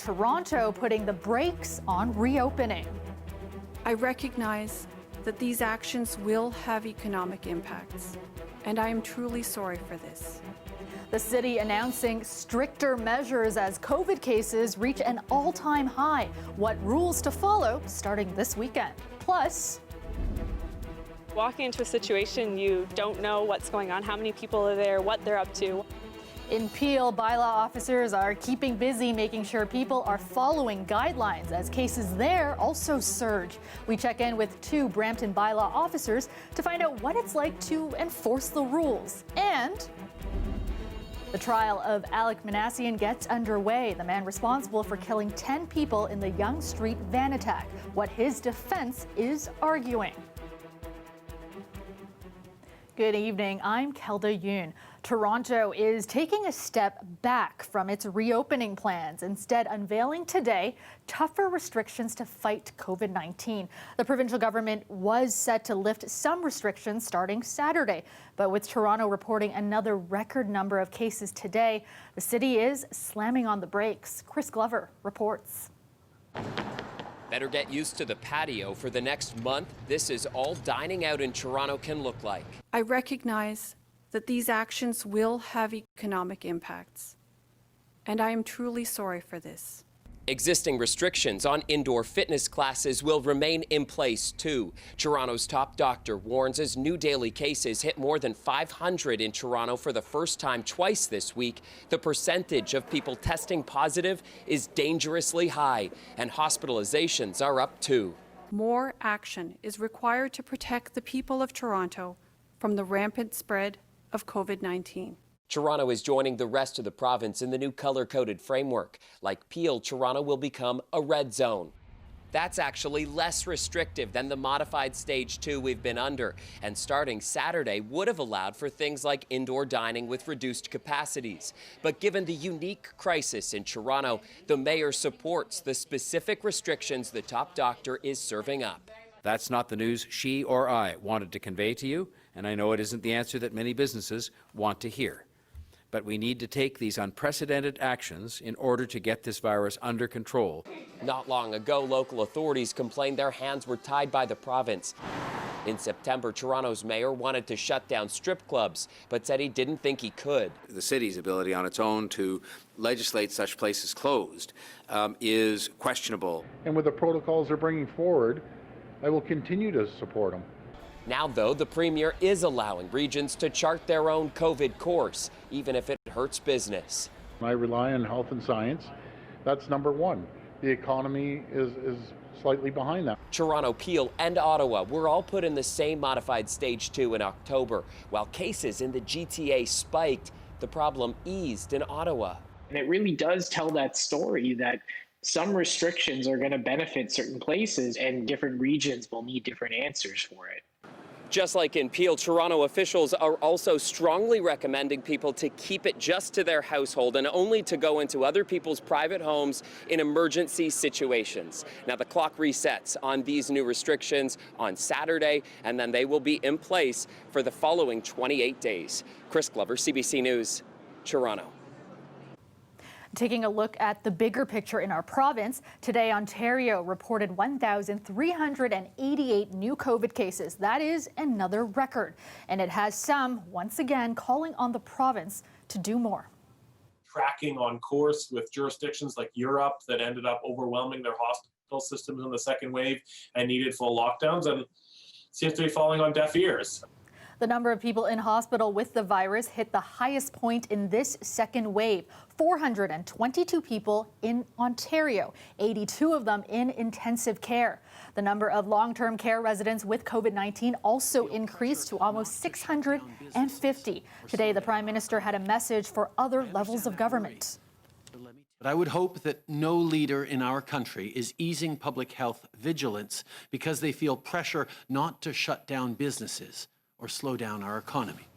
Toronto putting the brakes on reopening. I recognize that these actions will have economic impacts, and I am truly sorry for this. The city announcing stricter measures as COVID cases reach an all-time high. What rules to follow starting this weekend? Plus, walking into a situation you don't know what's going on, how many people are there, what they're up to. in Peel, bylaw officers are keeping busy making sure people are following guidelines as cases there also surge. We check in with 2 Brampton bylaw officers to find out what it's like to enforce the rules. And the trial of Alec Manassian gets underway, the man responsible for killing 10 people in the Yonge Street van attack, what his defense is arguing. Good evening, I'm Kelda Yoon. Toronto is taking a step back from its reopening plans, instead unveiling today tougher restrictions to fight COVID-19. The provincial government was set to lift some restrictions starting Saturday, but with Toronto reporting another record number of cases today, the city is slamming on the brakes. Chris Glover reports. Better get used to the patio for the next month. This is all dining out in Toronto can look like. I recognize that these actions will have economic impacts, and I am truly sorry for this. Existing restrictions on indoor fitness classes will remain in place too. Toronto's top doctor warns as new daily cases hit more than 500 in Toronto for the first time twice this week, the percentage of people testing positive is dangerously high, and hospitalizations are up too. More action is required to protect the people of Toronto from the rampant spread of COVID-19. Toronto is joining the rest of the province in the new color-coded framework. Like Peel, Toronto will become a red zone. That's actually less restrictive than the modified Stage 2 we've been under, and starting Saturday would have allowed for things like indoor dining with reduced capacities. But given the unique crisis in Toronto, the mayor supports the specific restrictions the top doctor is serving up. That's not the news she or I wanted to convey to you, and I know it isn't the answer that many businesses want to hear. But we need to take these unprecedented actions in order to get this virus under control. Not long ago, local authorities complained their hands were tied by the province. In September, Toronto's mayor wanted to shut down strip clubs, but said he didn't think he could. The city's ability on its own to legislate such places closed is questionable. And with the protocols they're bringing forward, I will continue to support them. Now, though, the Premier is allowing regions to chart their own COVID course, even if it hurts business. I rely on health and science. That's number one. The economy is slightly behind that. Toronto, Peel, and Ottawa were all put in the same modified Stage 2 in October. While cases in the GTA spiked, the problem eased in Ottawa. And it really does tell that story that some restrictions are going to benefit certain places and different regions will need different answers for it. Just like in Peel, Toronto officials are also strongly recommending people to keep it just to their household and only to go into other people's private homes in emergency situations. Now, the clock resets on these new restrictions on Saturday, and then they will be in place for the following 28 days. Chris Glover, CBC News, Toronto. Taking a look at the bigger picture in our province, today Ontario reported 1,388 new COVID cases. That is another record, and it has some, once again, calling on the province to do more. Tracking on course with jurisdictions like Europe that ended up overwhelming their hospital systems in the second wave and needed full lockdowns, and seems to be falling on deaf ears. The number of people in hospital with the virus hit the highest point in this second wave. 422 people in Ontario, 82 of them in intensive care. The number of long-term care residents with COVID-19 also increased to almost 650. Today, the Prime Minister had a message for other levels of government. But I would hope that no leader in our country is easing public health vigilance because they feel pressure not to shut down businesses or slow down our economy.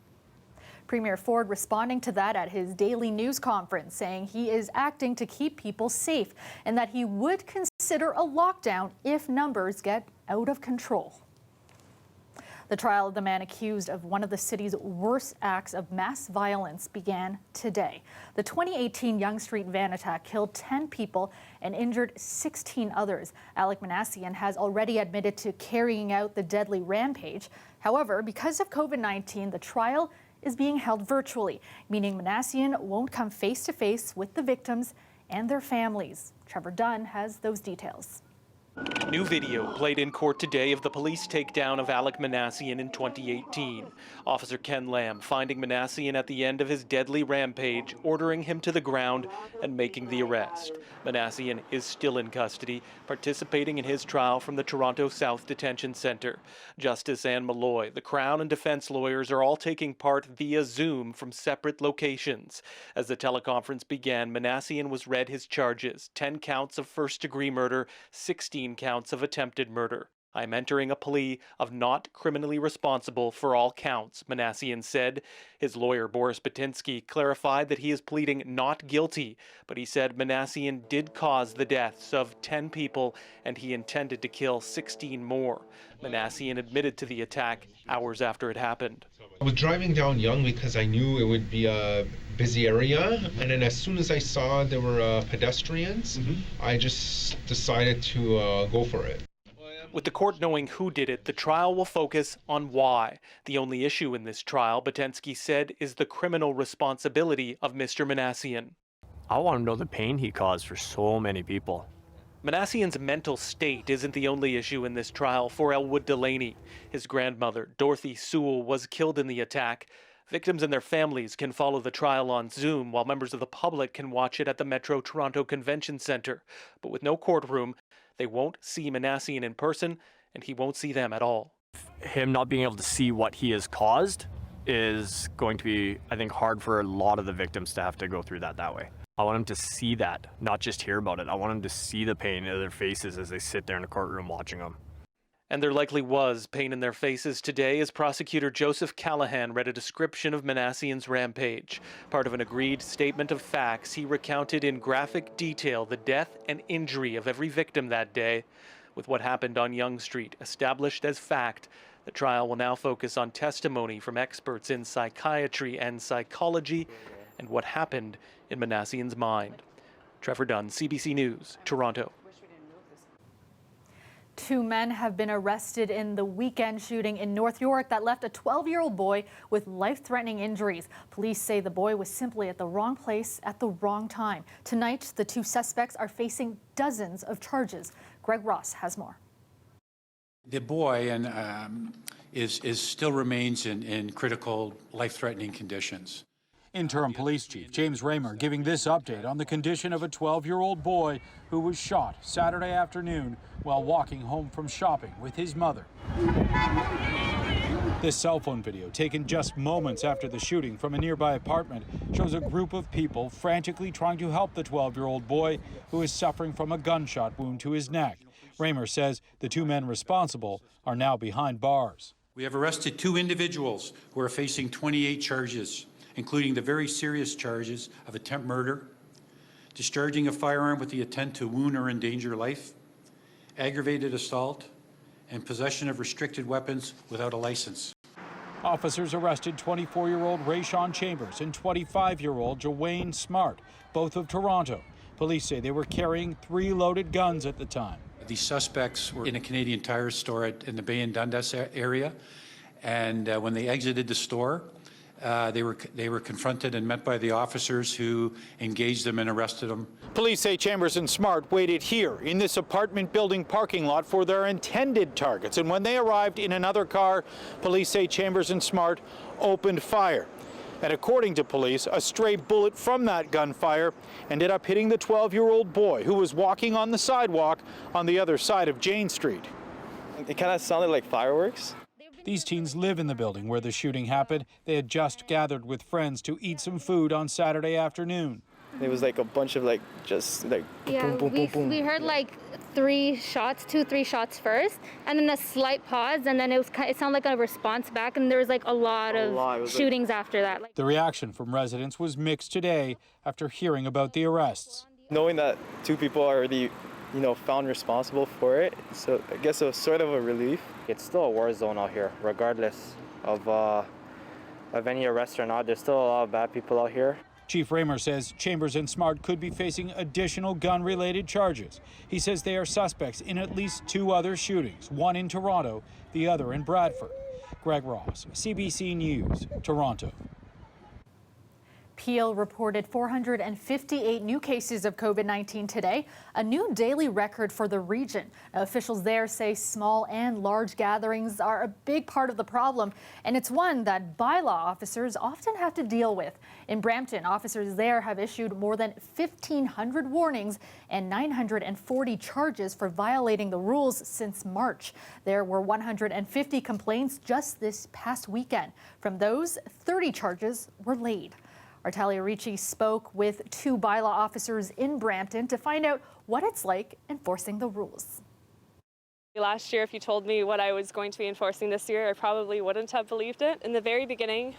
Premier Ford responding to that at his daily news conference, saying he is acting to keep people safe and that he would consider a lockdown if numbers get out of control. The trial of the man accused of one of the city's worst acts of mass violence began today. The 2018 Yonge Street van attack killed 10 people and injured 16 others. Alek Minassian has already admitted to carrying out the deadly rampage. However, because of COVID-19, the trial is being held virtually, meaning Minassian won't come face-to-face with the victims and their families. Trevor Dunn has those details. New video played in court today of the police takedown of Alek Minassian in 2018. Officer Ken Lamb finding Minassian at the end of his deadly rampage, ordering him to the ground and making the arrest. Minassian is still in custody, participating in his trial from the Toronto South Detention Centre. Justice Anne Malloy, the Crown and defense lawyers are all taking part via Zoom from separate locations. As the teleconference began, Minassian was read his charges: 10 counts of first-degree murder, 16 counts of attempted murder. I'm entering a plea of not criminally responsible for all counts, Minassian said. His lawyer, Boris Batinsky, clarified that he is pleading not guilty, but he said Minassian did cause the deaths of 10 people and he intended to kill 16 more. Minassian admitted to the attack hours after it happened. I was driving down Yonge because I knew it would be a busy area, and then as soon as I saw there were pedestrians, I just decided to go for it. With the court knowing who did it, the trial will focus on why. The only issue in this trial, Batinsky said, is the criminal responsibility of Mr. Minassian. I want to know the pain he caused for so many people. Minassian's mental state isn't the only issue in this trial for Elwood Delaney. His grandmother, Dorothy Sewell, was killed in the attack. Victims and their families can follow the trial on Zoom, while members of the public can watch it at the Metro Toronto Convention Centre. But with no courtroom, they won't see Minassian in person, and he won't see them at all. Him not being able to see what he has caused is going to be, I think, hard for a lot of the victims to have to go through that way. I want him to see that, not just hear about it. I want him to see the pain in their faces as they sit there in the courtroom watching them. And there likely was pain in their faces today as prosecutor Joseph Callahan read a description of Minassian's rampage. Part of an agreed statement of facts, he recounted in graphic detail the death and injury of every victim that day. With what happened on Yonge Street established as fact, the trial will now focus on testimony from experts in psychiatry and psychology and what happened in Minassian's mind. Trevor Dunn, CBC News, Toronto. 2 men have been arrested in the weekend shooting in North York that left a 12-year-old boy with life-threatening injuries. Police say the boy was simply at the wrong place at the wrong time. Tonight, the 2 suspects are facing dozens of charges. Greg Ross has more. The boy still remains in critical, life-threatening conditions. Interim Police Chief James Raymer giving this update on the condition of a 12-year-old boy who was shot Saturday afternoon while walking home from shopping with his mother. This cell phone video, taken just moments after the shooting from a nearby apartment, shows a group of people frantically trying to help the 12-year-old boy who is suffering from a gunshot wound to his neck. Raymer says the 2 men responsible are now behind bars. We have arrested 2 individuals who are facing 28 charges, including the very serious charges of attempt murder, discharging a firearm with the intent to wound or endanger life, aggravated assault, and possession of restricted weapons without a license. Officers arrested 24-year-old Rayshawn Chambers and 25-year-old Joanne Smart, both of Toronto. Police say they were carrying 3 loaded guns at the time. The suspects were in a Canadian Tire store in the Bay and Dundas area, and when they exited the store, they were confronted and met by the officers who engaged them and arrested them. Police say Chambers and Smart waited here in this apartment building parking lot for their intended targets. And when they arrived in another car, police say Chambers and Smart opened fire. And according to police, a stray bullet from that gunfire ended up hitting the 12-year-old boy who was walking on the sidewalk on the other side of Jane Street. It kind of sounded like fireworks. These teens live in the building where the shooting happened. They had just gathered with friends to eat some food on Saturday afternoon. It was like a bunch of just boom, boom, boom, boom. We heard like 3 shots, 2-3 shots first, and then a slight pause, and then it sounded like a response back, and there was like a lot of shootings after that. The reaction from residents was mixed today after hearing about the arrests. Knowing that 2 people are already found responsible for it. So I guess it was sort of a relief. It's still a war zone out here, regardless of any arrest or not. There's still a lot of bad people out here. Chief Raymer says Chambers and Smart could be facing additional gun-related charges. He says they are suspects in at least 2 other shootings, one in Toronto, the other in Bradford. Greg Ross, CBC News, Toronto. Peel reported 458 new cases of COVID-19 today, a new daily record for the region. Now, officials there say small and large gatherings are a big part of the problem, and it's one that bylaw officers often have to deal with. In Brampton, officers there have issued more than 1,500 warnings and 940 charges for violating the rules since March. There were 150 complaints just this past weekend. From those, 30 charges were laid. Our Talia Ricci spoke with 2 bylaw officers in Brampton to find out what it's like enforcing the rules. Last year, if you told me what I was going to be enforcing this year, I probably wouldn't have believed it. In the very beginning,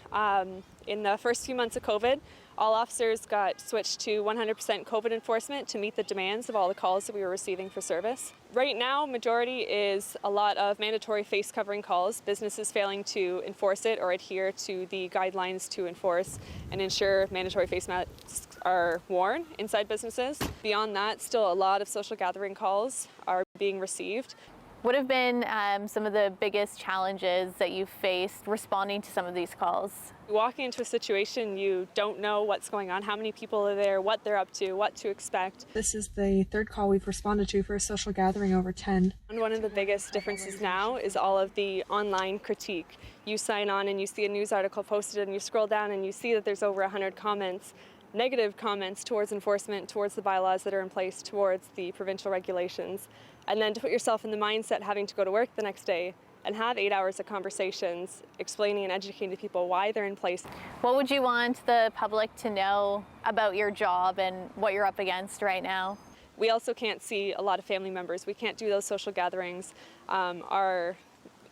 in the first few months of COVID, all officers got switched to 100% COVID enforcement to meet the demands of all the calls that we were receiving for service. Right now, majority is a lot of mandatory face covering calls, businesses failing to enforce it or adhere to the guidelines to enforce and ensure mandatory face masks are worn inside businesses. Beyond that, still a lot of social gathering calls are being received. What have been some of the biggest challenges that you've faced responding to some of these calls? Walking into a situation, you don't know what's going on, how many people are there, what they're up to, what to expect. This is the 3rd call we've responded to for a social gathering over 10. And one of the biggest differences now is all of the online critique. You sign on and you see a news article posted and you scroll down and you see that there's over 100 comments, negative comments towards enforcement, towards the bylaws that are in place, towards the provincial regulations. And then to put yourself in the mindset having to go to work the next day and have 8 hours of conversations explaining and educating people why they're in place. What would you want the public to know about your job and what you're up against right now? We also can't see a lot of family members. We can't do those social gatherings. Our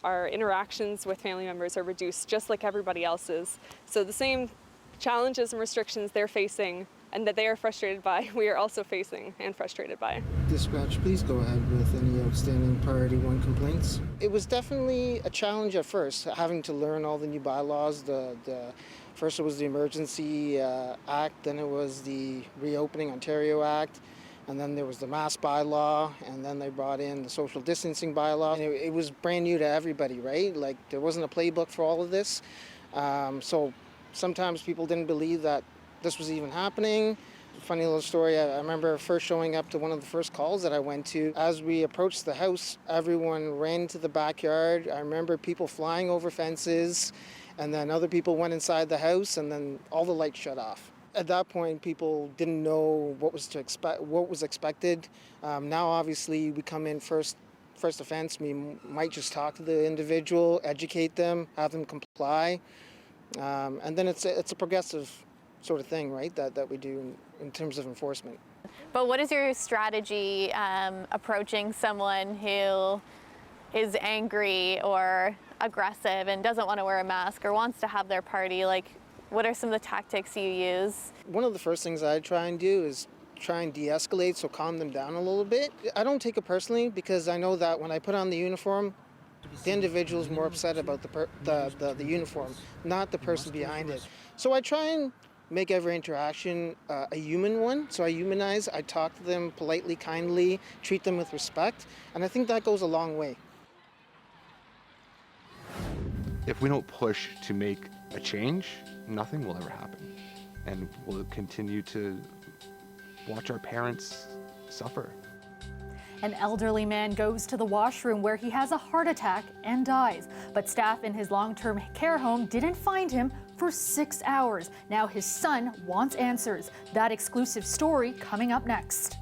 interactions with family members are reduced just like everybody else's. So the same challenges and restrictions they're facing and that they are frustrated by, we are also facing and frustrated by. Dispatch, please go ahead with any outstanding priority 1 complaints. It was definitely a challenge at first, having to learn all the new bylaws. First it was the Emergency Act, then it was the Reopening Ontario Act, and then there was the mask bylaw, and then they brought in the social distancing bylaw. And it was brand new to everybody, right? Like, there wasn't a playbook for all of this. So sometimes people didn't believe that this was even happening. Funny little story, I remember first showing up to one of the first calls that I went to. As we approached the house, everyone ran to the backyard. I remember people flying over fences, and then other people went inside the house, and then all the lights shut off. At that point, people didn't know what was expected. Now, obviously, we come in first offense. We might just talk to the individual, educate them, have them comply, and then it's a progressive sort of thing, right, that we do in terms of enforcement. But what is your strategy approaching someone who is angry or aggressive and doesn't want to wear a mask or wants to have their party? Like, what are some of the tactics you use? One of the first things I try and do is try and de-escalate, so calm them down a little bit. I don't take it personally because I know that when I put on the uniform, the individual is more upset about the uniform, not the person behind it. So I try and make every interaction a human one. So I humanize, I talk to them politely, kindly, treat them with respect, and I think that goes a long way. If we don't push to make a change, nothing will ever happen. And we'll continue to watch our parents suffer. An elderly man goes to the washroom where he has a heart attack and dies. But staff in his long-term care home didn't find him for 6 hours. Now his son wants answers. That exclusive story coming up next.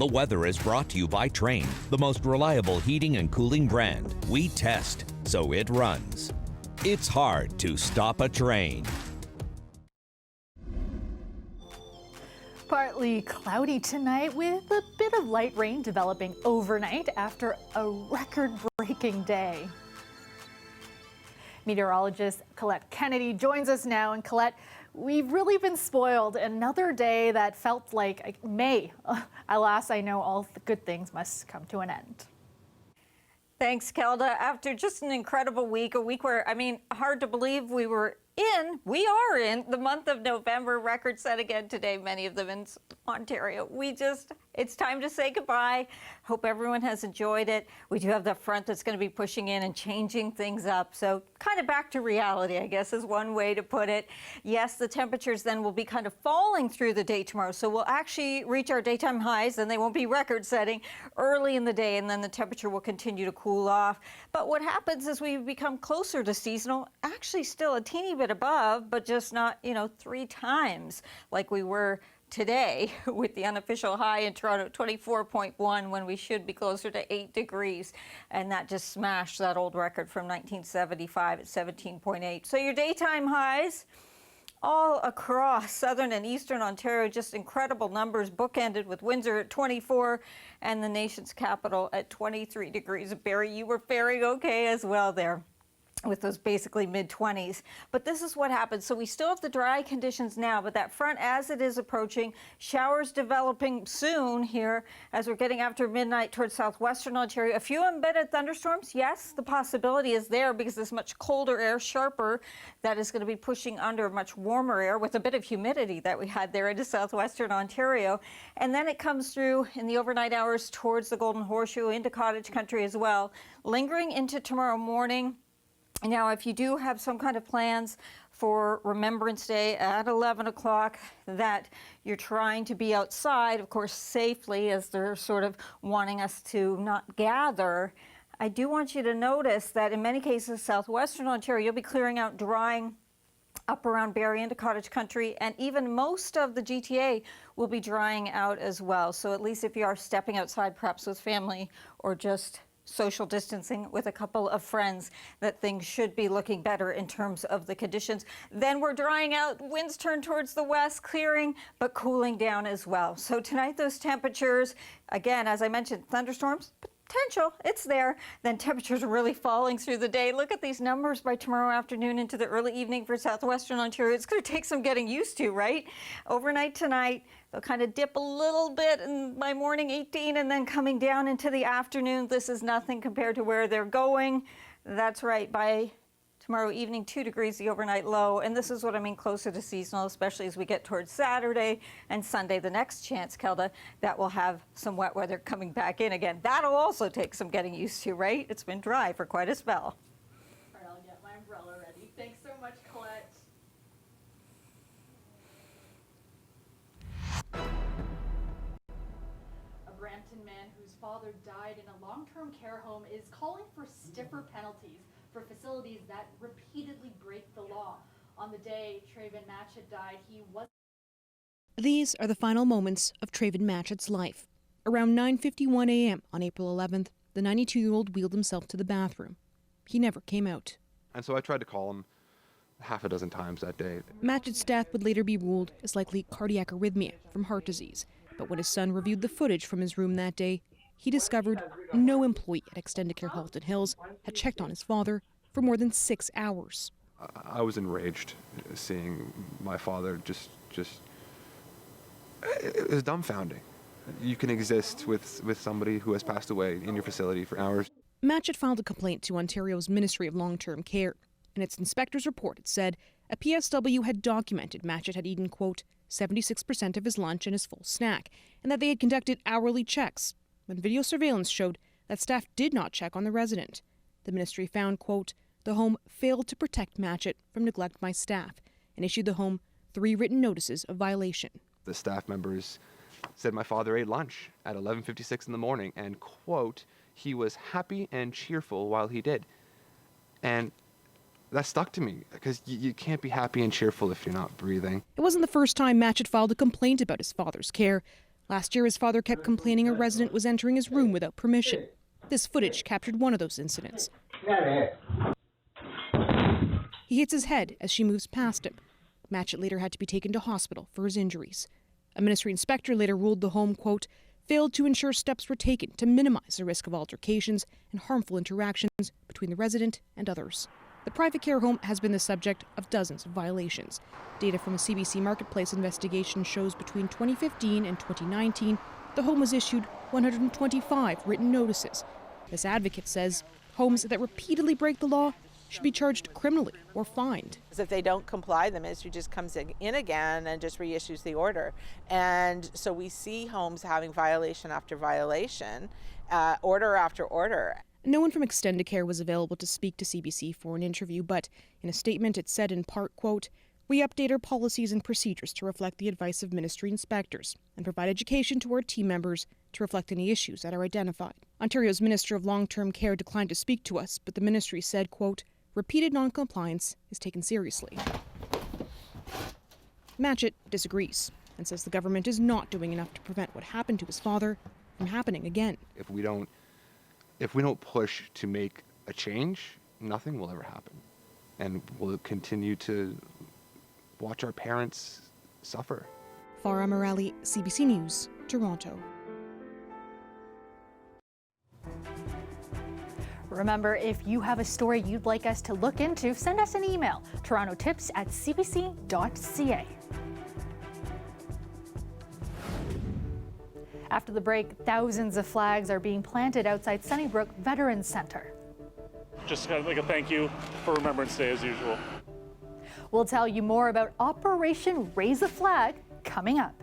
The weather is brought to you by Trane, the most reliable heating and cooling brand. We test, so it runs. It's hard to stop a train. Partly cloudy tonight with a bit of light rain developing overnight after a record-breaking day. Meteorologist Colette Kennedy joins us now. And Colette, we've really been spoiled. Another day that felt like May. Alas, I know all the good things must come to an end. Thanks, Kelda. After just an incredible week, a week where, hard to believe we are in the month of November, record set again today, many of them in Ontario. It's time to say goodbye. Hope everyone has enjoyed it. We do have the front that's going to be pushing in and changing things up. So kind of back to reality, I guess, is one way to put it. Yes, the temperatures then will be kind of falling through the day tomorrow. So we'll actually reach our daytime highs, and they won't be record setting early in the day, and then the temperature will continue to cool off. But what happens is we become closer to seasonal, actually still a teeny bit above, but just not, 3 times like we were today with the unofficial high in Toronto, 24.1, when we should be closer to 8 degrees. And that just smashed that old record from 1975 at 17.8. So your daytime highs all across southern and eastern Ontario, just incredible numbers, bookended with Windsor at 24 and the nation's capital at 23 degrees. Barrie, you were faring okay as well there, with those basically mid-20s. But this is what happens. So we still have the dry conditions now, but that front, as it is approaching, showers developing soon here as we're getting after midnight towards southwestern Ontario. A few embedded thunderstorms, yes, the possibility is there because this much colder air, sharper, that is going to be pushing under much warmer air with a bit of humidity that we had there into southwestern Ontario. And then it comes through in the overnight hours towards the Golden Horseshoe, into cottage country as well, lingering into tomorrow morning. Now, if you do have some kind of plans for Remembrance Day at 11 o'clock that you're trying to be outside, of course, safely, as they're sort of wanting us to not gather, I do want you to notice that in many cases, southwestern Ontario, you'll be clearing out, drying up around Barrie into cottage country, and even most of the GTA will be drying out as well. So at least if you are stepping outside, perhaps with family or just social distancing with a couple of friends, that things should be looking better in terms of the conditions. Then we're drying out, winds turn towards the west, clearing, but cooling down as well. So tonight, those temperatures, again, as I mentioned, thunderstorms, potential, it's there. Then temperatures are really falling through the day. Look at these numbers by tomorrow afternoon into the early evening for southwestern Ontario. It's going to take some getting used to, right? Overnight tonight, they'll kind of dip a little bit and by morning 18, and then coming down into the afternoon. This is nothing compared to where they're going. That's right, by tomorrow evening, 2 degrees the overnight low. And this is what I mean, closer to seasonal, especially as we get towards Saturday and Sunday, the next chance, Kelda, that will have some wet weather coming back in again. That'll also take some getting used to, right? It's been dry for quite a spell. All right, I'll get my umbrella ready. Thanks so much, Colette. A Brampton man whose father died in a long-term care home is calling for stiffer penalties for facilities that repeatedly break the law. On the day Traven Matchett died, he was... These are the final moments of Traven Matchett's life. Around 9:51 a.m. on April 11th, the 92-year-old wheeled himself to the bathroom. He never came out. And so I tried to call him half a dozen times that day. Matchett's death would later be ruled as likely cardiac arrhythmia from heart disease. But when his son reviewed the footage from his room that day, he discovered no employee at Extended Care Halton Hills had checked on his father for more than 6 hours. I was enraged seeing my father just it was dumbfounding. You can exist with somebody who has passed away in your facility for hours. Matchett filed a complaint to Ontario's Ministry of Long-Term Care. In its inspector's report, it said a PSW had documented Matchett had eaten, quote, 76% of his lunch and his full snack, and that they had conducted hourly checks, when video surveillance showed that staff did not check on the resident. The ministry found, quote, the home failed to protect Matchett from neglect by staff and issued the home 3 written notices of violation. The staff members said my father ate lunch at 11:56 in the morning and, quote, he was happy and cheerful while he did. And that stuck to me because you can't be happy and cheerful if you're not breathing. It wasn't the first time Matchett filed a complaint about his father's care. Last year, his father kept complaining a resident was entering his room without permission. This footage captured one of those incidents. He hits his head as she moves past him. Matchett later had to be taken to hospital for his injuries. A ministry inspector later ruled the home, quote, failed to ensure steps were taken to minimize the risk of altercations and harmful interactions between the resident and others. The private care home has been the subject of dozens of violations. Data from a CBC Marketplace investigation shows between 2015 and 2019, the home was issued 125 written notices. This advocate says homes that repeatedly break the law should be charged criminally or fined. If they don't comply, the ministry just comes in again and just reissues the order. And so we see homes having violation after violation, order after order. No one from Extendicare was available to speak to CBC for an interview, but in a statement it said in part, quote, we update our policies and procedures to reflect the advice of ministry inspectors and provide education to our team members to reflect any issues that are identified. Ontario's Minister of Long-Term Care declined to speak to us, but the ministry said, quote, repeated non-compliance is taken seriously. Matchett disagrees and says the government is not doing enough to prevent what happened to his father from happening again. If we don't push to make a change, nothing will ever happen. And we'll continue to watch our parents suffer. Farah Morali, CBC News, Toronto. Remember, if you have a story you'd like us to look into, send us an email, torontotips@cbc.ca. After the break, thousands of flags are being planted outside Sunnybrook Veterans Center. Just kind of like a thank you for Remembrance Day as usual. We'll tell you more about Operation Raise a Flag coming up.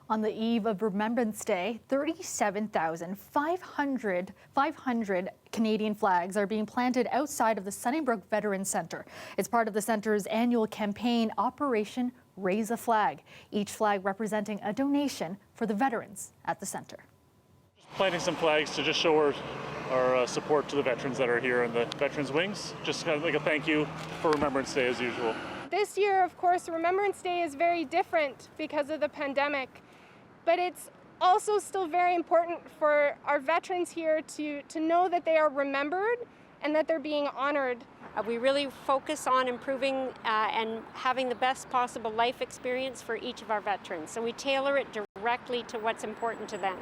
On the eve of Remembrance Day, 37,500 Canadian flags are being planted outside of the Sunnybrook Veterans Centre. It's part of the centre's annual campaign, Operation Raise a Flag, each flag representing a donation for the veterans at the centre. Planting some flags to just show our support to the veterans that are here in the Veterans Wings. Just kind of like a thank you for Remembrance Day as usual. This year, of course, Remembrance Day is very different because of the pandemic, but it's also still very important for our veterans here to know that they are remembered and that they're being honored. We really focus on improving and having the best possible life experience for each of our veterans. So we tailor it directly to what's important to them.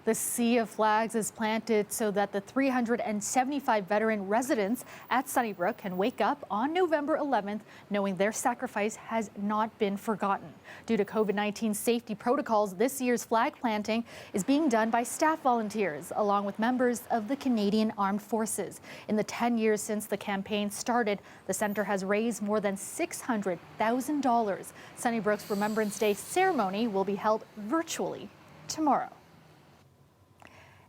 The sea of flags is planted so that the 375 veteran residents at Sunnybrook can wake up on November 11th knowing their sacrifice has not been forgotten. Due to COVID-19 safety protocols, this year's flag planting is being done by staff volunteers along with members of the Canadian Armed Forces. In the 10 years since the campaign started, the centre has raised more than $600,000. Sunnybrook's Remembrance Day ceremony will be held virtually tomorrow.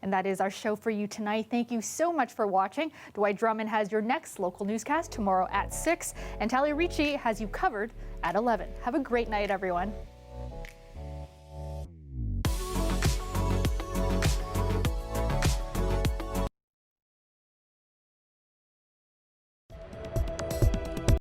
And that is our show for you tonight. Thank you so much for watching. Dwight Drummond has your next local newscast tomorrow at 6, and Talia Ricci has you covered at 11. Have a great night, everyone.